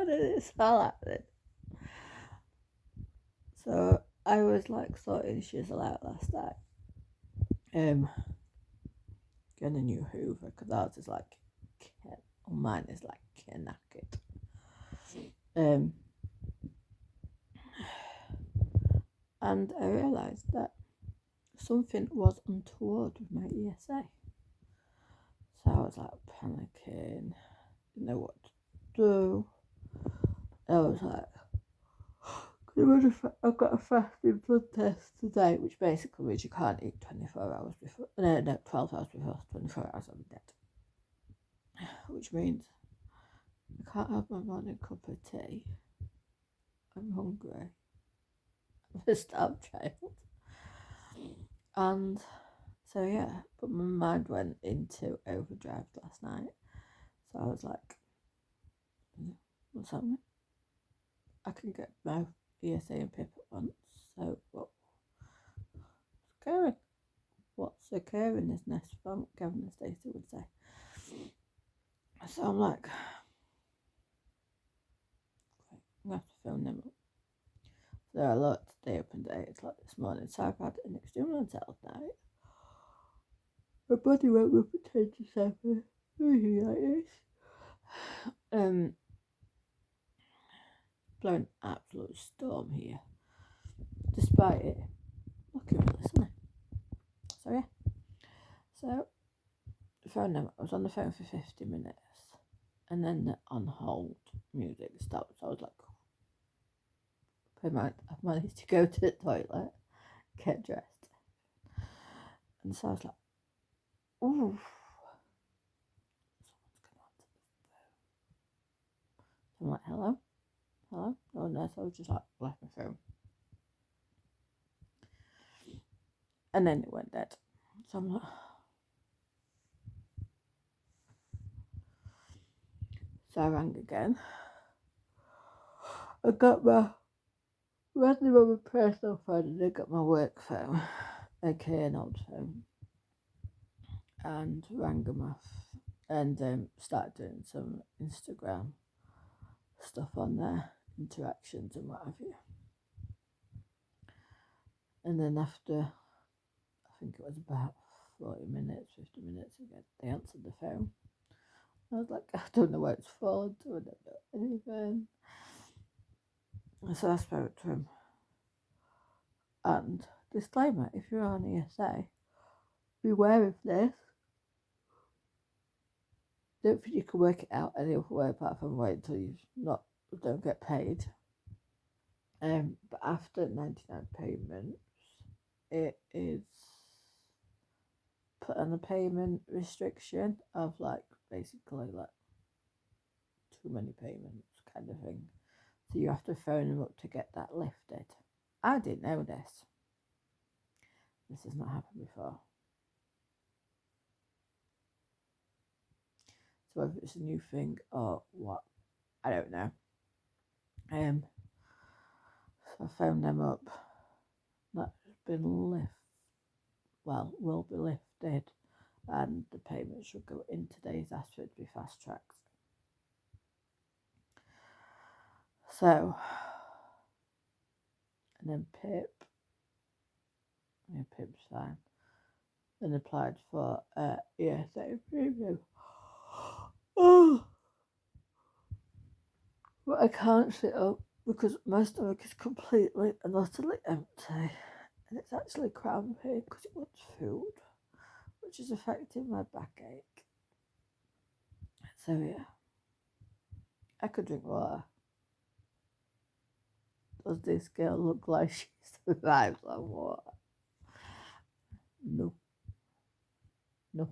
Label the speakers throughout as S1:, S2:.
S1: did it smell like this? So I was like sorting shizzle out last night. Getting a new Hoover because ours is like, mine is like knackered. And I realised that something was untoward with my ESA. So I was like panicking, didn't know what to do. I was like, I've got a fasting blood test today, which basically means you can't eat 24 hours before, no, 12 hours before, 24 hours I'm dead. Which means I can't have my morning cup of tea. I'm hungry. I'm a starved child. And so yeah, but my mind went into overdrive last night. So I was like, what's happening? I can get my ESA and PIP at once. So what's occurring? What's occurring is Nest from Gavin and Stacey would say. So I'm like, I'm going to have to phone them up. So I looked today up and 8 o'clock this morning. So I've had an extremely unsettled night. My body went with a 10 to 7. Anything like this. Blowing absolute storm here. Despite it looking really sunny. So yeah. So I was on the phone for 50 minutes. And then the on hold music stopped. So I was like, I've managed to go to the toilet, get dressed. And so I was like, ooh. Someone's going to answer the phone. So I'm like, hello? Hello? Oh no, so I was just like, left my phone. And then it went dead. So I'm like, so I rang again. I got my random on my personal phone and I got my work phone, aka an old phone, and rang them off and started doing some Instagram stuff on there, interactions and what have you. And then after, I think it was about 40 minutes, 50 minutes again, they answered the phone. I was like, I don't know where it's fallen to, I don't know anything. So I spoke to him. And disclaimer, if you're on ESA, beware of this. Don't think you can work it out any other way apart from wait until you don't get paid. But after 99 payments, it is put on a payment restriction of like basically like too many payments kind of thing. So you have to phone them up to get that lifted. I didn't know this. This has not happened before. So whether it's a new thing or what, I don't know. So I phoned them up. That's been will be lifted, and the payment should go in today's asked for it to be fast tracked. So, and then Pip's fine, and applied for ESA premium. Oh, but I can't sit up because my stomach is completely and utterly empty, and it's actually cramping because it wants food, which is affecting my backache. So yeah, I could drink water. Does this girl look like she survives on water? No. The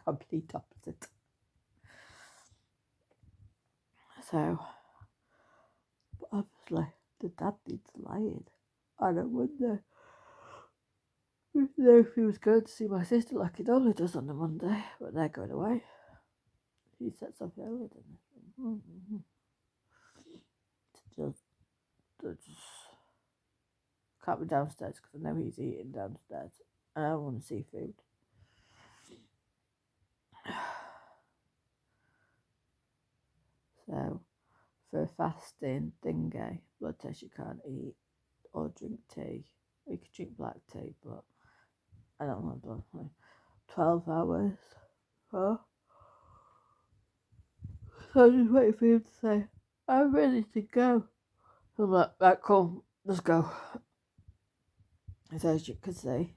S1: complete opposite. So, but obviously, the dad needs lying. And I wonder if he was going to see my sister like he normally does on the Monday, but they're going away. He sets off earlier than this. Just can't be downstairs because I know he's eating downstairs. And I don't want to see food. So for a fasting thingy, blood test, you can't eat or drink tea. You can drink black tea, but I don't want blood. 12 hours. Huh? So I'm just waiting for him to say, I'm ready to go. So I'm like, right, cool, let's go. So as you can see,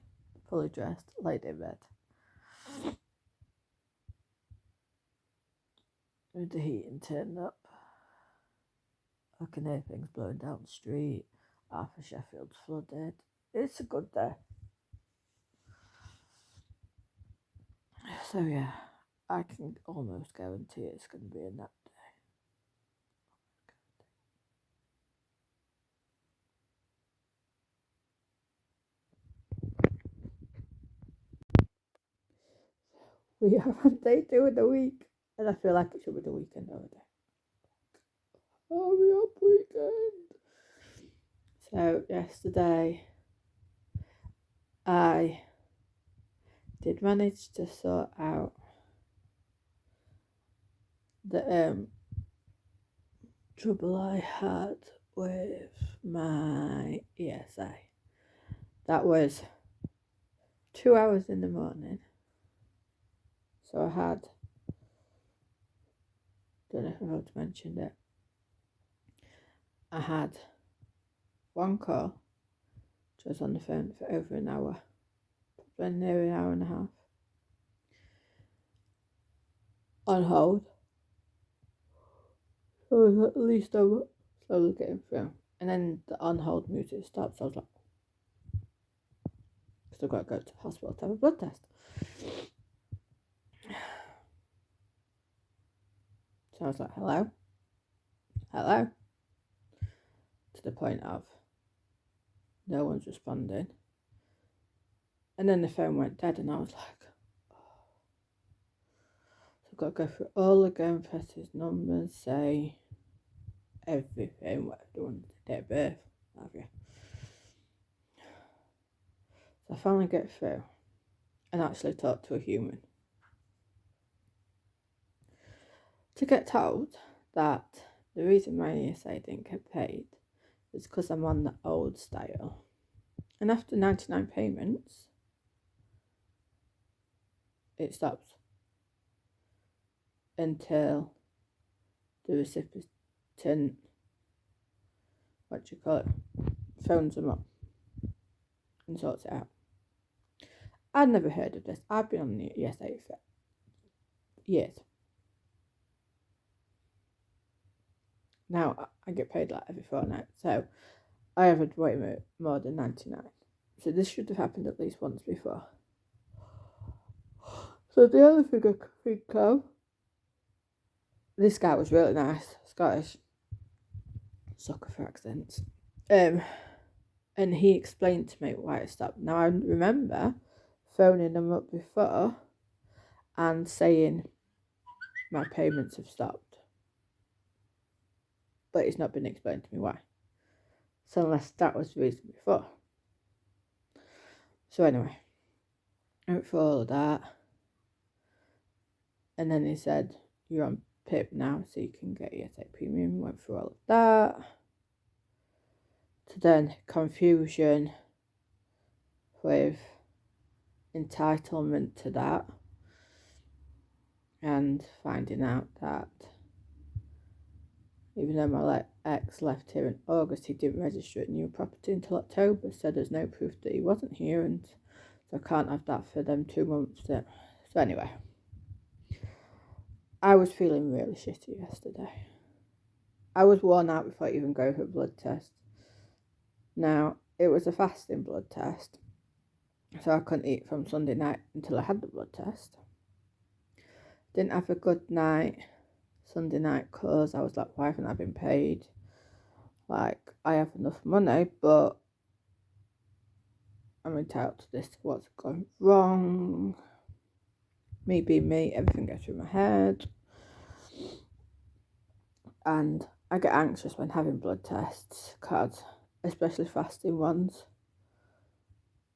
S1: fully dressed, laid in bed. With the heating turned up. I can hear things blowing down the street. Half of Sheffield's flooded. It's a good day. So yeah, I can almost guarantee it's going to be a nap day. We are on day 2 of the week, and I feel like it should be the weekend already. Hurry up, weekend! So yesterday, I did manage to sort out the trouble I had with my ESA. That was 2 hours in the morning. So I had, don't know if I've mentioned it, I had one call, which was on the phone for over an hour, probably near an hour and a half, on hold. So I was at least over, slowly getting through. And then the on hold music stopped, so I was like, because I've got to go to the hospital to have a blood test. So I was like, hello? Hello? To the point of no one's responding. And then the phone went dead, and I was like, oh. So I've got to go through all again, press his numbers, say everything, whatever you want, date of birth, have you. So I finally get through and actually talk to a human. To get told that the reason my ESA didn't get paid is because I'm on the old style. And after 99 payments, it stops until the recipient, phones them up and sorts it out. I'd never heard of this. I've been on the ESA for years. Now I get paid like every fortnight, so I haven't waited more than 99. So this should have happened at least once before. So the other thing I could think of, this guy was really nice, Scottish, sucker for accents. And he explained to me why it stopped. Now I remember phoning him up before and saying my payments have stopped, but it's not been explained to me why. So unless that was the reason before. So anyway, I went through all of that, and then he said, you're on PIP now, so you can get ESA premium. Went through all of that. To then confusion with entitlement to that, and finding out that even though my ex left here in August, he didn't register a new property until October, so there's no proof that he wasn't here, and so I can't have that for them 2 months. So anyway, I was feeling really shitty yesterday. I was worn out before even going for a blood test. Now, it was a fasting blood test, so I couldn't eat from Sunday night until I had the blood test. Didn't have a good night Sunday night because I was like, why haven't I been paid? Like, I have enough money, but I'm entitled to this. What's gone wrong? Me being me, everything goes through my head. And I get anxious when having blood tests, especially fasting ones,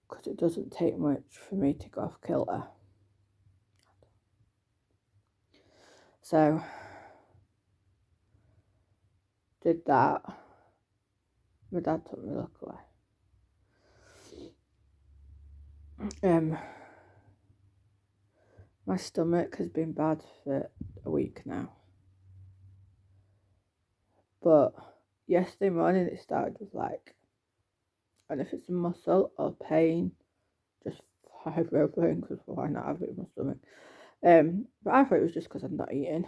S1: because it doesn't take much for me to go off kilter. So did that. My dad took me, luckily. My stomach has been bad for a week now. But yesterday morning it started with like, I don't know if it's a muscle or pain, just fibro-pain, because why not have it in my stomach? But I thought it was just because I'm not eating.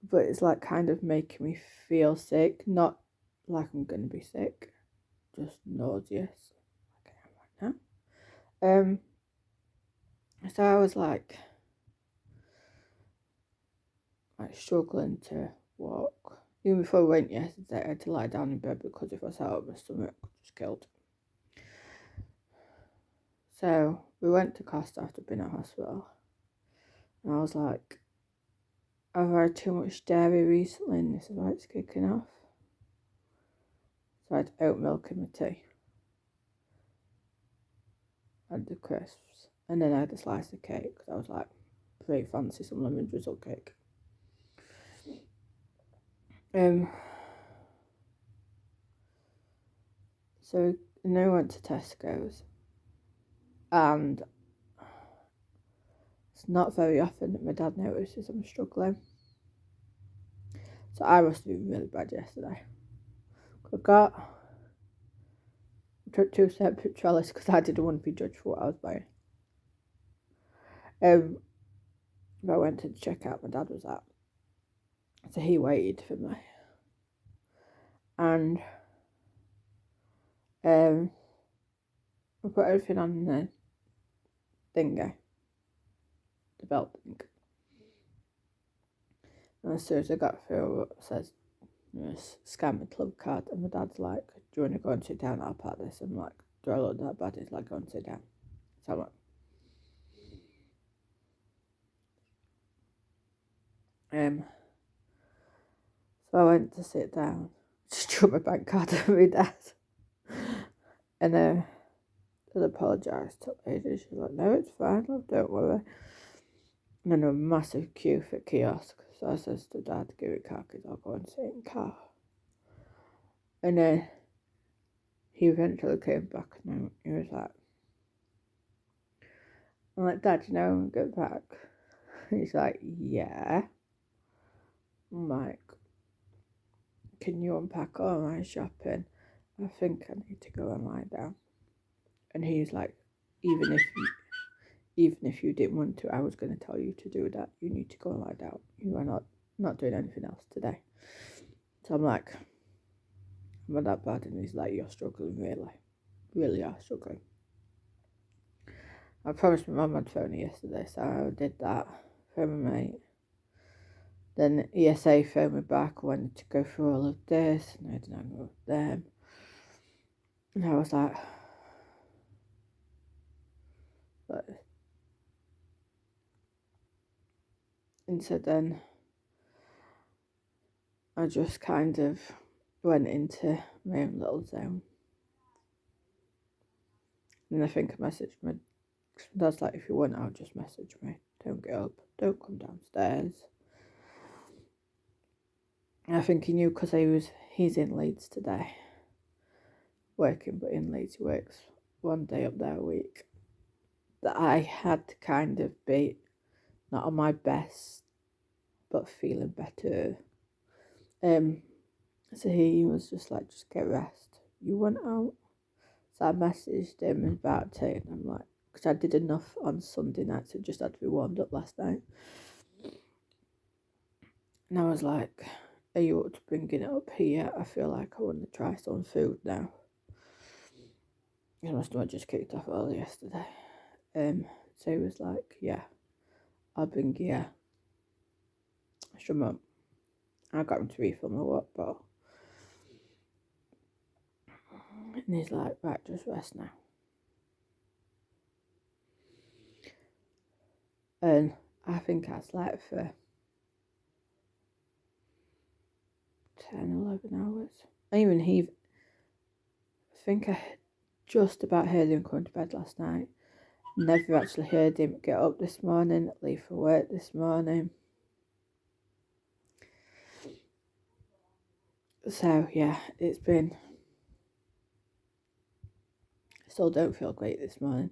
S1: But it's like kind of making me feel sick, not like I'm going to be sick, just nauseous, like I am right now. So I was like struggling to walk. Even before I went yesterday, I had to lie down in bed because if I sat up, my stomach just killed. So we went to Costa after being at hospital, and I was like, I've had too much dairy recently and this is why it's kicking off. So I had oat milk in my tea. I had the crisps, and then I had a slice of cake because I was like, very fancy some lemon drizzle cake. So then I went to Tesco's, and it's not very often that my dad notices I'm struggling. So I must have been really bad yesterday. I took 2 separate trolleys because I didn't want to be judged for what I was buying. I went to the checkout my dad was at. So he waited for me. And I put everything on the thingy, the belt thing. And as soon as I got through, it says, scan my club card. And my dad's like, do you want to go and sit down? I'll pack this. I'm like, do I look that bad? He's like, go and sit down. So I'm like, so I went to sit down, just drew my bank card at my desk. And I apologised to the lady. She's like, no, it's fine, love, don't worry. And then a massive queue for kiosk. So I says to Dad, give it car keys, I'll go and sit in car. And then he eventually came back and he was like, I'm like, Dad, you know I'm going to go back? He's like, yeah. I'm like, can you unpack all my shopping? I think I need to go and lie down. And he's like, even if you didn't want to, I was going to tell you to do that. You need to go and lie down. You are not doing anything else today. So I'm like, I'm not that bad. And he's like, you're struggling, really are struggling. I promised my mum I'd phone her yesterday, so I did that. Phone my mate. Then ESA phoned me back. I wanted to go through all of this, and I had an angle with them. And I was like, and so then I just kind of went into my own little zone. And I think I messaged my dad's like, if you want, I'll just message me. Don't get up. Don't come downstairs. And I think he knew because he's in Leeds today. Working, but in Leeds he works one day up there a week. That I had to kind of be not on my best, but feeling better. So he was just like, just get rest. You want out? So I messaged him about it, and I'm like, because I did enough on Sunday night, so it just had to be warmed up last night. And I was like, are you up to bringing it up here? I feel like I want to try some food now. My stomach just kicked off early yesterday. So he was like, yeah, I'll bring you some up. I got him to refill my water bottle. And he's like, right, just rest now. And I think I slept for 10, 11 hours. I think I just about heard him going to bed last night. Never actually heard him get up this morning, leave for work this morning. So yeah, it's been. Still don't feel great this morning.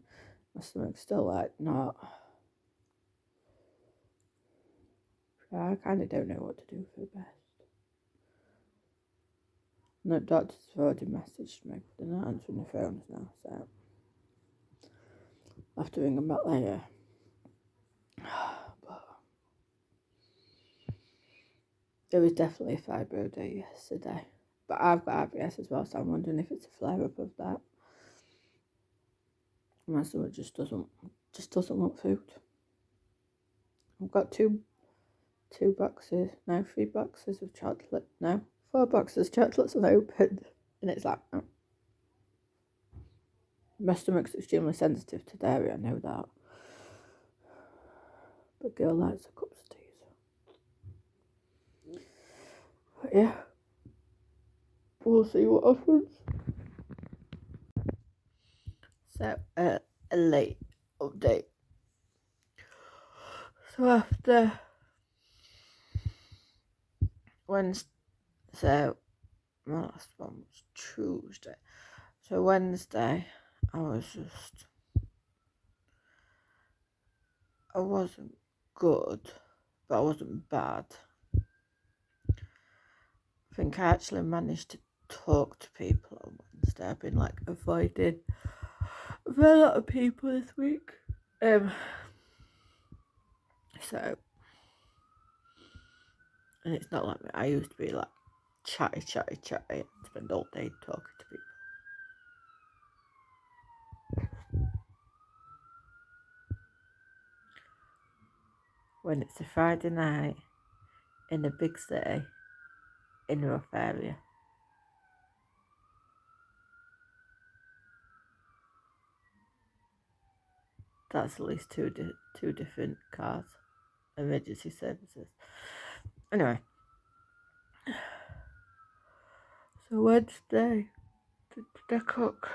S1: My stomach's still like not. I kind of don't know what to do for the best. No, doctors have already messaged me. They're not answering the phones now, so I'll have to ring them back later. But there was definitely a fibro day yesterday. But I've got IBS as well, so I'm wondering if it's a flare-up of that. My stomach just doesn't want food. I've got three boxes of chocolate. No, 4 boxes of chocolates unopened. And it's like, oh. My stomach's extremely sensitive to dairy, I know that. But girl likes a cup of tea. But yeah, we'll see what happens. So, a late update. So after Wednesday, so my last one was Tuesday. So Wednesday, I wasn't good, but I wasn't bad. I think I actually managed to talk to people on Wednesday. I've been like avoiding a very lot of people this week. So, and it's not like me. I used to be like chatty, and spend all day talking to people. When it's a Friday night in a big city in a rough area. That's at least two different cars, emergency services. Anyway, so Wednesday, did I cook?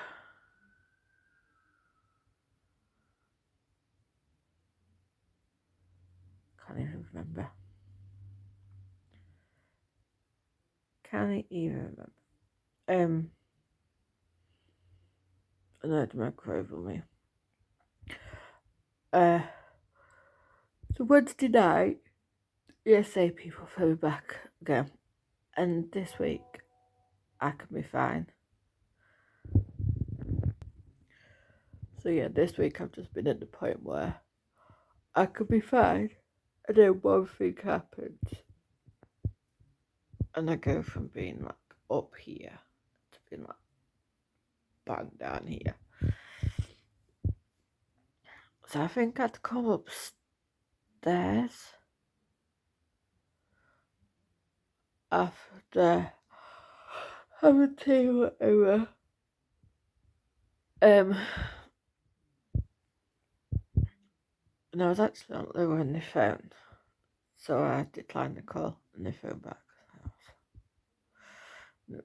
S1: Can't even remember. I know the microwave with me. So Wednesday night, yesterday people flew back again, and this week I can be fine. So yeah, this week I've just been at the point where I could be fine, and then one thing happens, and I go from being like up here to being like bang down here. So I think I'd come upstairs after having tea or whatever. And I was actually on the phone, so I declined the call and they phoned back.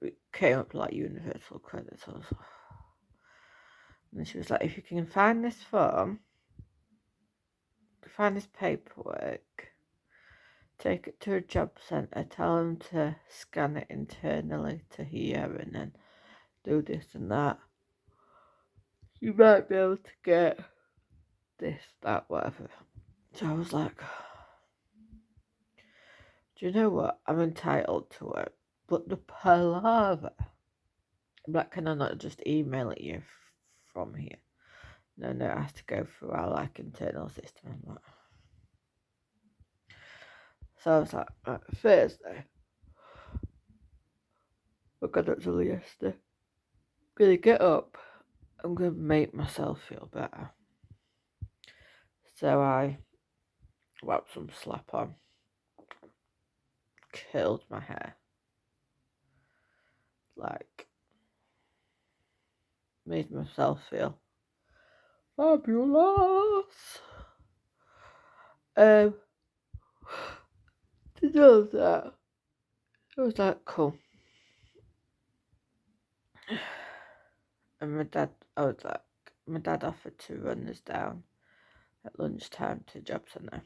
S1: It came up like universal credit. So and she was like, if you can find this form, find this paperwork, take it to a job centre, tell them to scan it internally to here and then do this and that. You might be able to get this, that, whatever. So I was like, do you know what? I'm entitled to it. But the palaver, I'm like, can I not just email it you from here? No, it has to go through our like internal system. I'm like, so I was like, right, Thursday. I got up till yesterday. I'm gonna get up. I'm gonna make myself feel better. So I whacked some slap on, curled my hair, like made myself feel fabulous. To do that, I was like, cool. And my dad offered to run us down at lunchtime to job centre.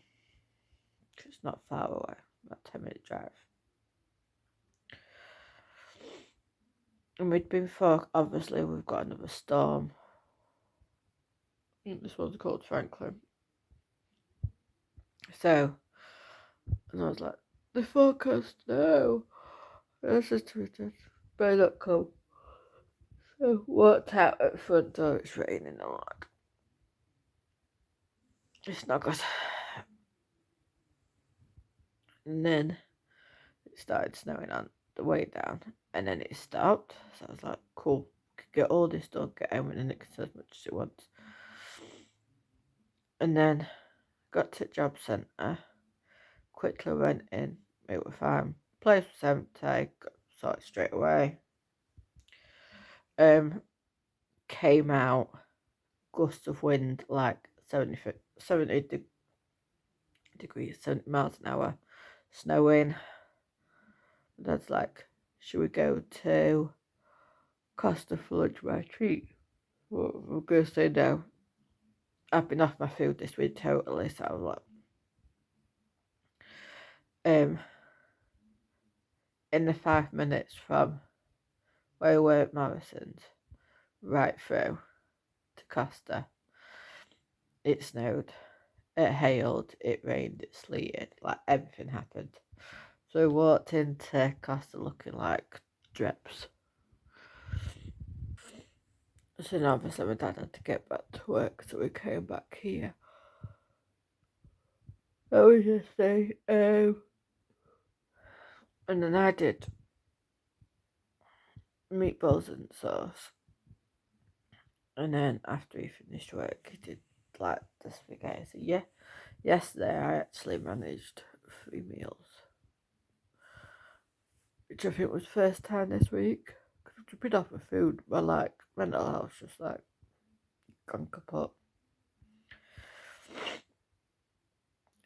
S1: It's not far away, about 10-minute drive. And we'd been for, obviously, we've got another storm. This one's called Franklin. So, and I was like, the forecast, no. This is tweeted, may not come. So, walked out at the front door, it's raining a lot. It's not good. And then it started snowing on the way down, and then it stopped. So I was like, cool, could get all this done, get home, and then it can do as much as it wants. And then got to the job centre, quickly went in, it was fine. Place was empty, got sorted straight away. Came out, gust of wind like 70 degrees, 70 miles an hour, snowing. Dad's like, should we go to Costa for lunch, my treat? Well, we're going to say no. I've been off my food this week totally, so I was like, in the 5 minutes from where we were at Morrison's right through to Costa, it snowed, it hailed, it rained, it sleeted, like everything happened. So we walked into Costa looking like drips. So then obviously my dad had to get back to work, so we came back here. That was yesterday. And then I did meatballs and sauce. And then after he finished work, he did like the spaghetti. So yeah, yesterday I actually managed 3 meals, which I think was first time this week. Because I've been off my food, but like mental health just like gone kaput.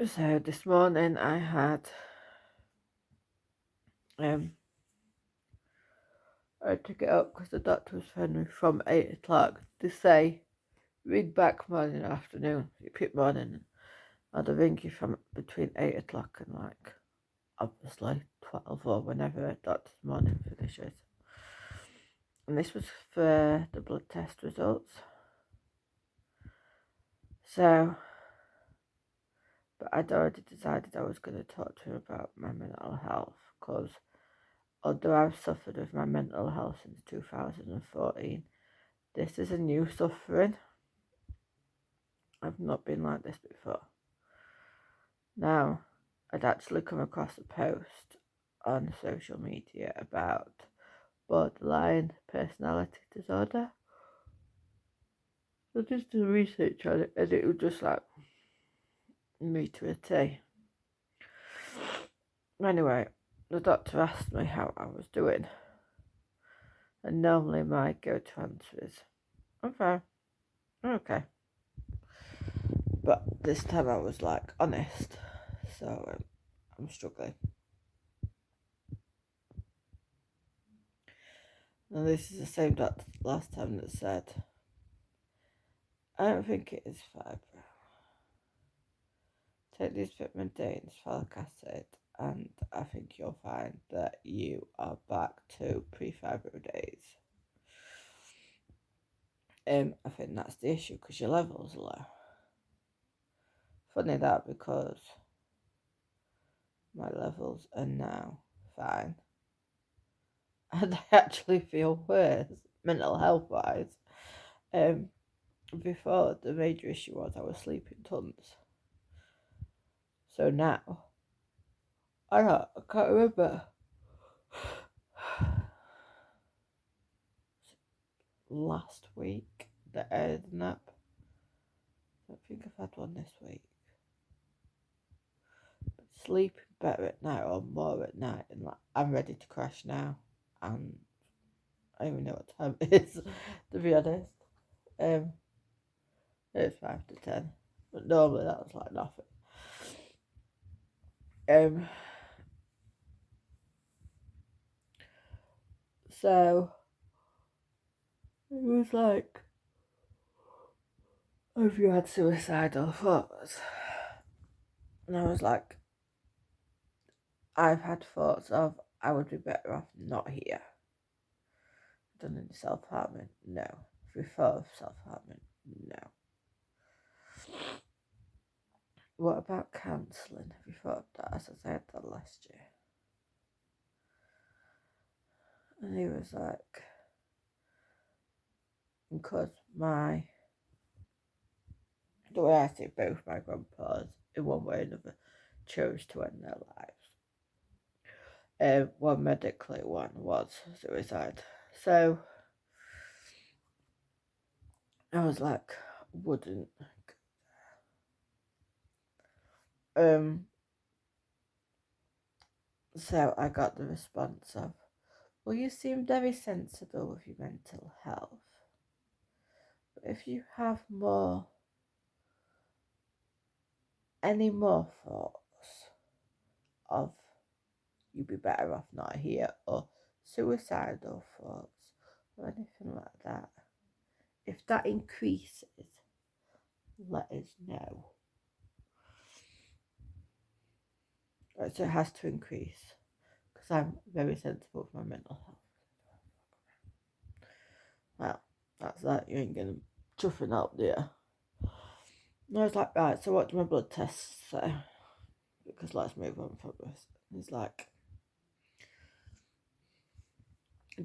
S1: So this morning I had I had to get up because the doctor was phoning me from 8 o'clock to say read back morning and afternoon. You pick morning, I'd ring you from between 8 o'clock and like obviously 12 or whenever a doctor's morning finishes. And this was for the blood test results. So, but I'd already decided I was going to talk to him about my mental health because although I've suffered with my mental health since 2014, this is a new suffering. I've not been like this before. Now, I'd actually come across a post on social media about borderline personality disorder. So I just did research on it and it was just like me to a T. Anyway, the doctor asked me how I was doing. And normally my go-to answer is, I'm fine, I'm okay. But this time I was like honest, so I'm struggling. And this is the same doctor last time that said, I don't think it is fibro. Take these vitamin D and folic acid, and I think you'll find that you are back to pre-fibro days. I think that's the issue because your levels are low. Funny that because my levels are now fine. And I actually feel worse mental health wise. Before the major issue was I was sleeping tons. So now I can't remember. Last week that I had a nap. I don't think I've had one this week. But sleeping better at night or more at night, and like I'm ready to crash now. And I don't even know what time it is, to be honest. It's 5 to 10, but normally that was like nothing. So it was like, have you had suicidal thoughts? And I was like, I've had thoughts of I would be better off not here. done any self-harming? No. Have you thought of self-harming? No. What about counselling? Have you thought of that? As I had that last year. And he was like, because the way I see both my grandpas, in one way or another, chose to end their lives. One medically, one was suicide. So I was like, wouldn't. So I got the response of, well, you seem very sensible with your mental health. But if you have any more thoughts of you'd be better off not here, or suicidal thoughts, or anything like that, if that increases, let us know. So it has to increase, because I'm very sensible with my mental health. Well, that's that. You ain't gonna chuffing out there. And I was like, right, so what do my blood tests say? Because let's move on from this. He's like,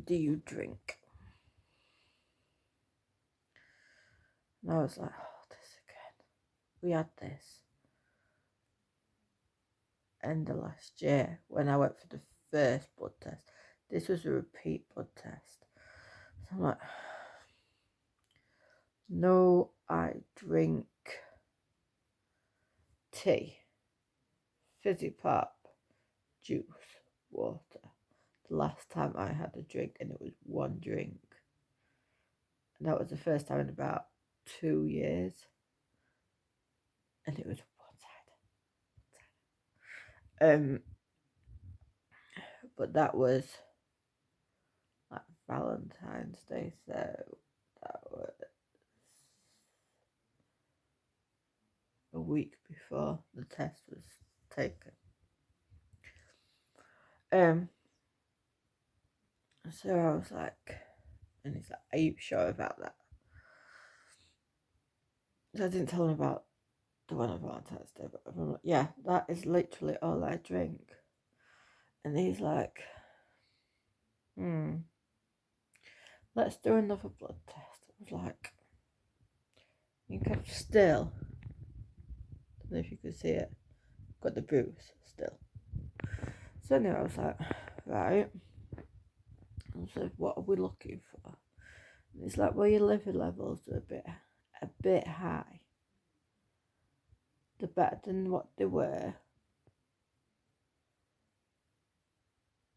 S1: do you drink? And I was like, oh, this again. We had this end of last year when I went for the first blood test. This was a repeat blood test. So I'm like, no, I drink tea, fizzy pop, juice, water. The last time I had a drink, and it was one drink. And that was the first time in about 2 years. And it was one side. But that was like Valentine's Day, so that was a week before the test was taken. So I was like, and he's like, are you sure about that? So I didn't tell him about the one on Valentine's Day, but I'm like, yeah, that is literally all I drink. And he's like, let's do another blood test. I was like, you can still, I don't know if you can see it, got the bruise still. So anyway, I was like, right. I said, what are we looking for? And he's like, well, your liver levels are a bit high. They're better than what they were,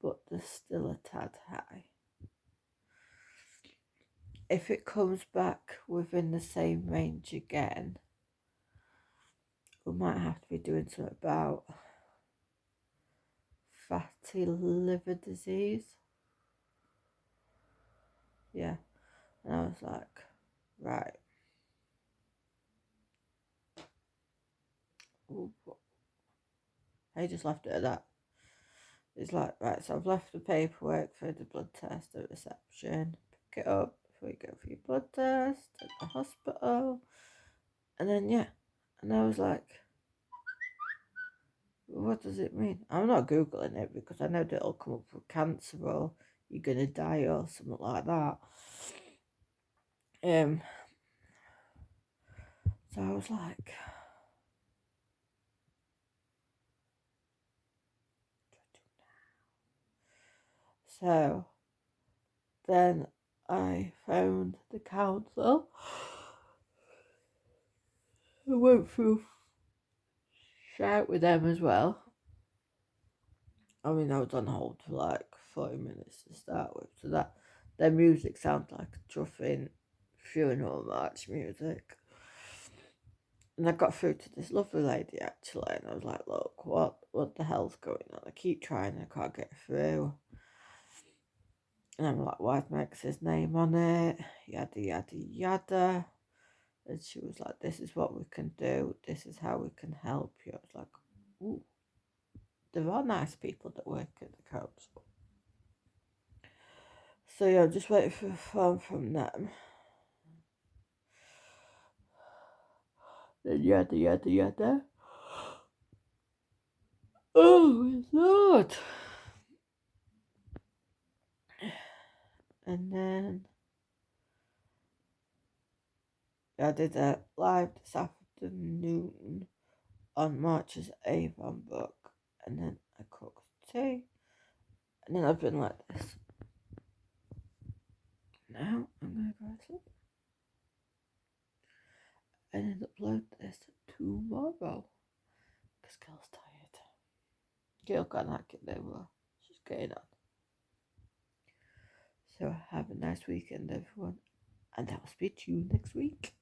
S1: but they're still a tad high. If it comes back within the same range again, we might have to be doing something about fatty liver disease. Yeah. And I was like, right. I just left it at that. It's like, right, so I've left the paperwork for the blood test at reception. Pick it up before you go for your blood test at the hospital. And then, yeah. And I was like, what does it mean? I'm not Googling it because I know that it'll come up with cancer or you're going to die or something like that. So I was like, so then I phoned the council. I went through shout with them as well. I mean, I was on hold for like 40 minutes to start with, so that their music sounded like a chuffing funeral march music. And I got through to this lovely lady actually, and I was like, look, what the hell's going on? I keep trying, I can't get through. And I'm like, why is my ex's name on it? Yada, yada, yada. And she was like, this is what we can do. This is how we can help you. I was like, ooh, there are nice people that work at the council. So yeah, I'm just waiting for a phone from them. Then yada yada yada. Oh my lord! And then I did a live this afternoon on March's Avon book, and then I cooked tea, and then I've been like this. Now I'm gonna go to sleep and then upload this tomorrow because Girl's tired. Girl can't hack it over. She's getting on. So have a nice weekend, everyone, and I'll speak to you next week.